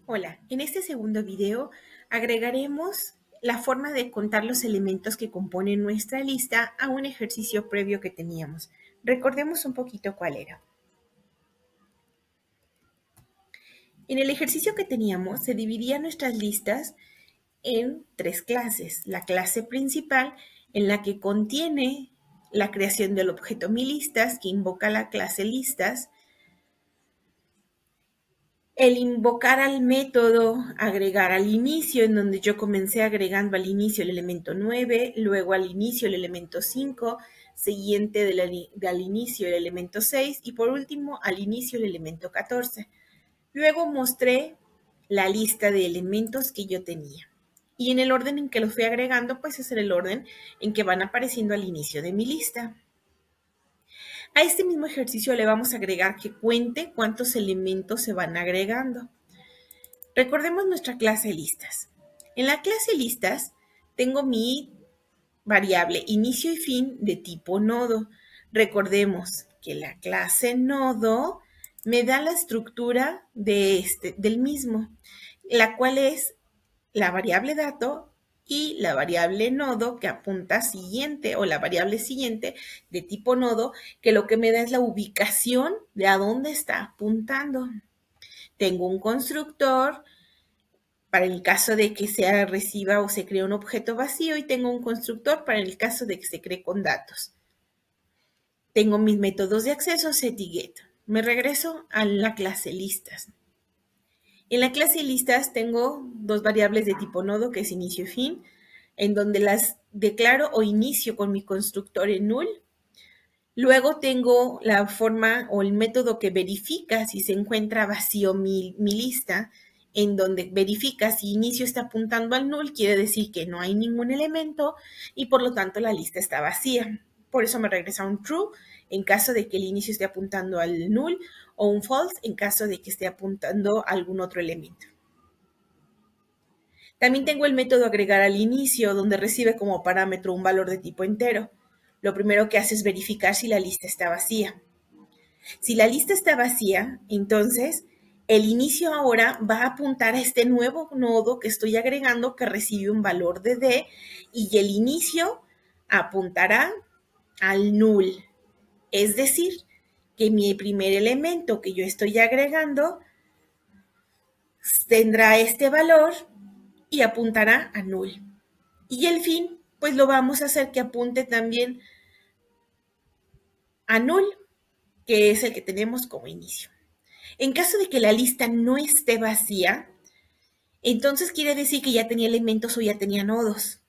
Hola, en este segundo video agregaremos la forma de contar los elementos que componen nuestra lista a un ejercicio previo que teníamos. Recordemos un poquito cuál era. En el ejercicio que teníamos se dividían nuestras listas en tres clases. La clase principal, en la que contiene la creación del objeto milistas, que invoca la clase listas. El invocar al método agregar al inicio, en donde yo comencé agregando al inicio el elemento 9, luego al inicio el elemento 5, siguiente al inicio el elemento 6 y por último al inicio el elemento 14. Luego mostré la lista de elementos que yo tenía. Y en el orden en que los fui agregando, pues es el orden en que van apareciendo al inicio de mi lista. A este mismo ejercicio le vamos a agregar que cuente cuántos elementos se van agregando. Recordemos nuestra clase listas. En la clase listas tengo mi variable inicio y fin de tipo nodo. Recordemos que la clase nodo me da la estructura del mismo, la cual es la variable dato y la variable nodo que apunta siguiente o la variable siguiente de tipo nodo, que lo que me da es la ubicación de a dónde está apuntando. Tengo un constructor para el caso de que se reciba o se cree un objeto vacío y tengo un constructor para el caso de que se cree con datos. Tengo mis métodos de acceso, set y get. Me regreso a la clase listas. En la clase listas tengo dos variables de tipo nodo, que es inicio y fin, en donde las declaro o inicio con mi constructor en null. Luego tengo la forma o el método que verifica si se encuentra vacío mi lista, en donde verifica si inicio está apuntando al null, quiere decir que no hay ningún elemento y por lo tanto la lista está vacía. Por eso me regresa un true en caso de que el inicio esté apuntando al null o un false en caso de que esté apuntando a algún otro elemento. También tengo el método agregar al inicio, donde recibe como parámetro un valor de tipo entero. Lo primero que hace es verificar si la lista está vacía. Si la lista está vacía, entonces el inicio ahora va a apuntar a este nuevo nodo que estoy agregando que recibe un valor de D y el inicio apuntará al null. Es decir, que mi primer elemento que yo estoy agregando tendrá este valor y apuntará a null. Y el fin, pues lo vamos a hacer que apunte también a null, que es el que tenemos como inicio. En caso de que la lista no esté vacía, entonces quiere decir que ya tenía elementos o ya tenía nodos.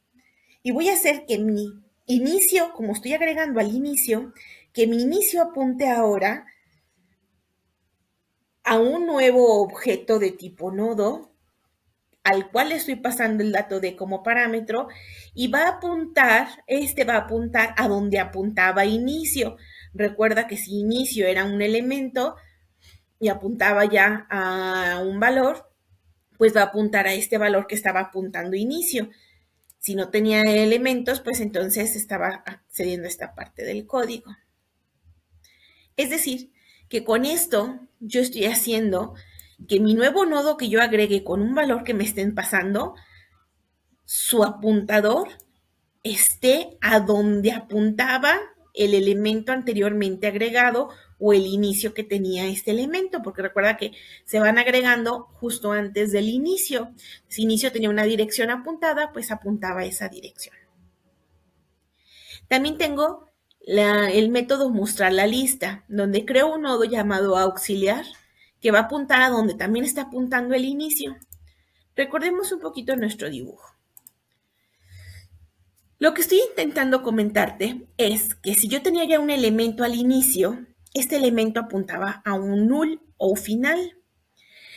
Y voy a hacer que mi inicio, como estoy agregando al inicio, que mi inicio apunte ahora a un nuevo objeto de tipo nodo, al cual le estoy pasando el dato de como parámetro, y va a apuntar a donde apuntaba inicio. Recuerda que si inicio era un elemento y apuntaba ya a un valor, pues va a apuntar a este valor que estaba apuntando inicio. Si no tenía elementos, pues entonces estaba accediendo a esta parte del código. Es decir, que con esto yo estoy haciendo que mi nuevo nodo que yo agregue con un valor que me estén pasando, su apuntador esté a donde apuntaba el elemento anteriormente agregado o el inicio que tenía este elemento, porque recuerda que se van agregando justo antes del inicio. Si inicio tenía una dirección apuntada, pues apuntaba a esa dirección. También tengo el método mostrar la lista, donde creo un nodo llamado auxiliar que va a apuntar a donde también está apuntando el inicio. Recordemos un poquito nuestro dibujo. Lo que estoy intentando comentarte es que si yo tenía ya un elemento al inicio, este elemento apuntaba a un null o final.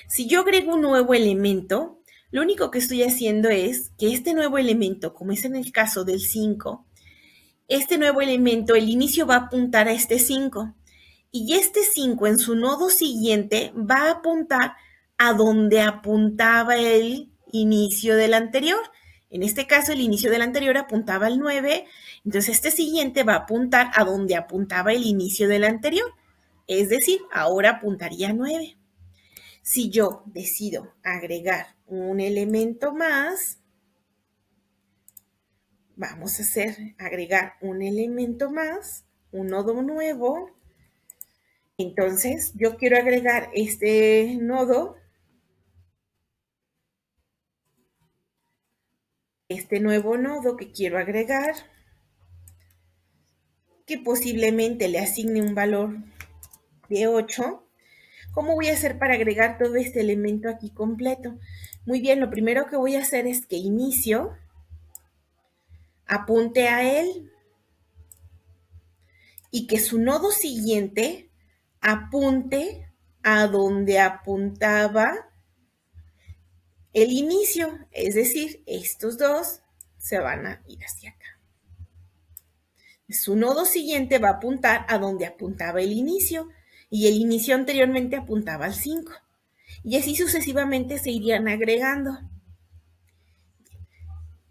Si yo agrego un nuevo elemento, lo único que estoy haciendo es que este nuevo elemento, como es en el caso del 5, este nuevo elemento, el inicio va a apuntar a este 5 y este 5 en su nodo siguiente va a apuntar a donde apuntaba el inicio del anterior. En este caso, el inicio del anterior apuntaba al 9, entonces este siguiente va a apuntar a donde apuntaba el inicio del anterior. Es decir, ahora apuntaría a 9. Si yo decido agregar un elemento más, vamos a agregar un elemento más, un nodo nuevo. Entonces, yo quiero agregar este nodo, este nuevo nodo que quiero agregar, que posiblemente le asigne un valor de 8. ¿Cómo voy a hacer para agregar todo este elemento aquí completo? Muy bien, lo primero que voy a hacer es que inicio, apunte a él y que su nodo siguiente apunte a donde apuntaba el inicio, es decir, estos dos se van a ir hacia acá. Su nodo siguiente va a apuntar a donde apuntaba el inicio y el inicio anteriormente apuntaba al 5. Y así sucesivamente se irían agregando.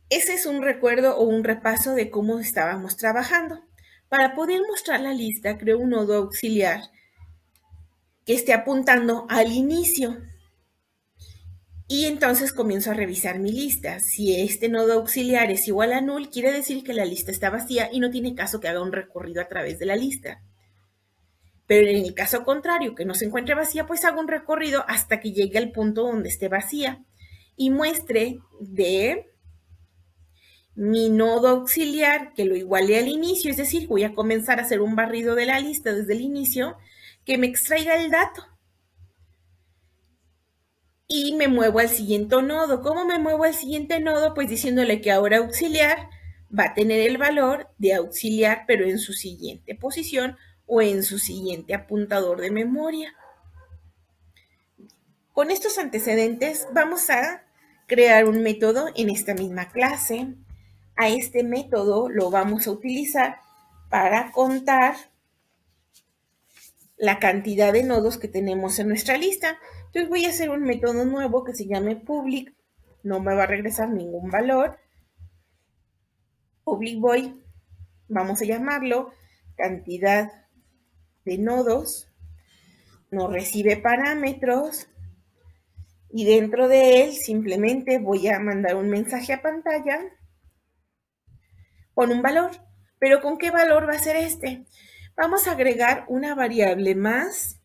Ese es un recuerdo o un repaso de cómo estábamos trabajando. Para poder mostrar la lista, creo un nodo auxiliar que esté apuntando al inicio. Y entonces comienzo a revisar mi lista. Si este nodo auxiliar es igual a null, quiere decir que la lista está vacía y no tiene caso que haga un recorrido a través de la lista. Pero en el caso contrario, que no se encuentre vacía, pues hago un recorrido hasta que llegue al punto donde esté vacía y muestre de mi nodo auxiliar que lo iguale al inicio, es decir, voy a comenzar a hacer un barrido de la lista desde el inicio que me extraiga el dato. Y me muevo al siguiente nodo. ¿Cómo me muevo al siguiente nodo? Pues diciéndole que ahora auxiliar va a tener el valor de auxiliar, pero en su siguiente posición o en su siguiente apuntador de memoria. Con estos antecedentes vamos a crear un método en esta misma clase. A este método lo vamos a utilizar para contar la cantidad de nodos que tenemos en nuestra lista. Entonces voy a hacer un método nuevo que se llame public. No me va a regresar ningún valor. Public void, vamos a llamarlo cantidad de nodos. No recibe parámetros. Y dentro de él simplemente voy a mandar un mensaje a pantalla con un valor. ¿Pero con qué valor va a ser este? Vamos a agregar una variable más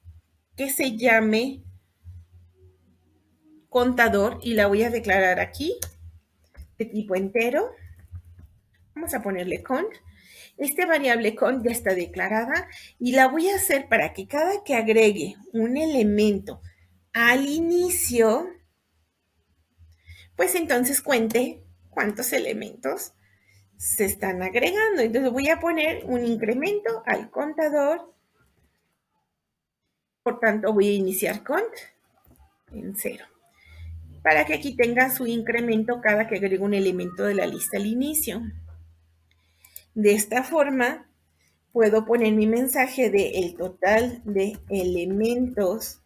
que se llame contador y la voy a declarar aquí de tipo entero. Vamos a ponerle cont. Esta variable cont ya está declarada y la voy a hacer para que cada que agregue un elemento al inicio, pues entonces cuente cuántos elementos se están agregando. Entonces voy a poner un incremento al contador. Por tanto, voy a iniciar cont en 0. Para que aquí tenga su incremento cada que agrego un elemento de la lista al inicio. De esta forma, puedo poner mi mensaje de el total de elementos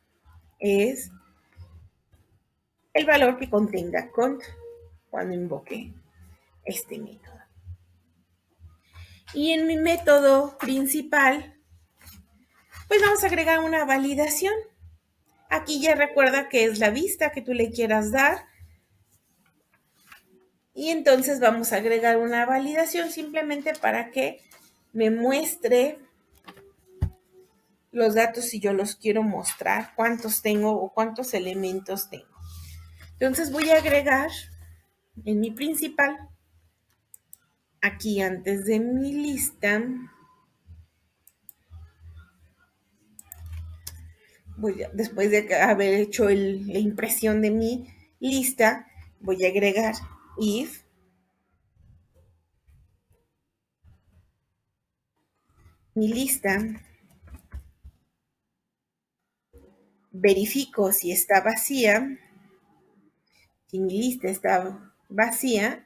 es el valor que contenga cont cuando invoque este método. Y en mi método principal, pues vamos a agregar una validación. Aquí ya recuerda que es la vista que tú le quieras dar. Y entonces vamos a agregar una validación simplemente para que me muestre los datos si yo los quiero mostrar, cuántos tengo o cuántos elementos tengo. Entonces voy a agregar en mi principal, aquí antes de mi lista, después de haber hecho la impresión de mi lista, voy a agregar if mi lista, verifico si está vacía. Si mi lista está vacía,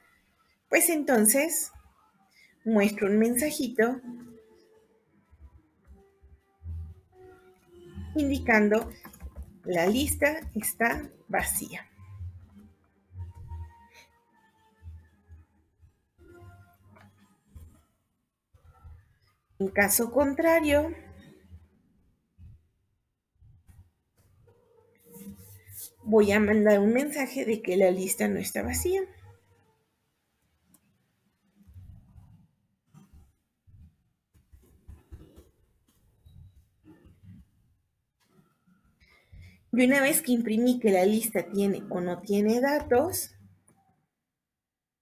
pues entonces muestro un mensajito indicando la lista está vacía. En caso contrario, Voy a mandar un mensaje de que la lista no está vacía. Y una vez que imprimí que la lista tiene o no tiene datos,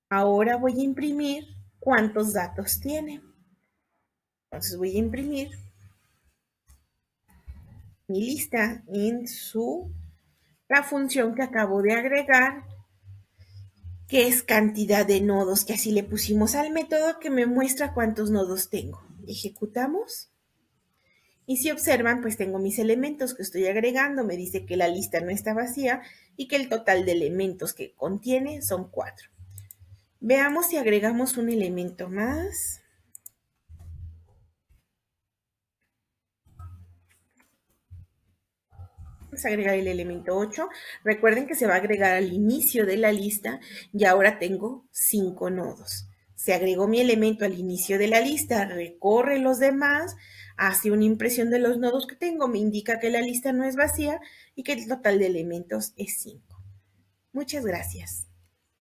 ahora voy a imprimir cuántos datos tiene. Entonces voy a imprimir mi lista en la función que acabo de agregar, que es cantidad de nodos, que así le pusimos al método que me muestra cuántos nodos tengo. Ejecutamos. Y si observan, pues tengo mis elementos que estoy agregando, me dice que la lista no está vacía y que el total de elementos que contiene son 4. Veamos si agregamos un elemento más. Vamos a agregar el elemento 8. Recuerden que se va a agregar al inicio de la lista y ahora tengo 5 nodos. Se agregó mi elemento al inicio de la lista, recorre los demás, hace una impresión de los nodos que tengo, me indica que la lista no es vacía y que el total de elementos es 5. Muchas gracias.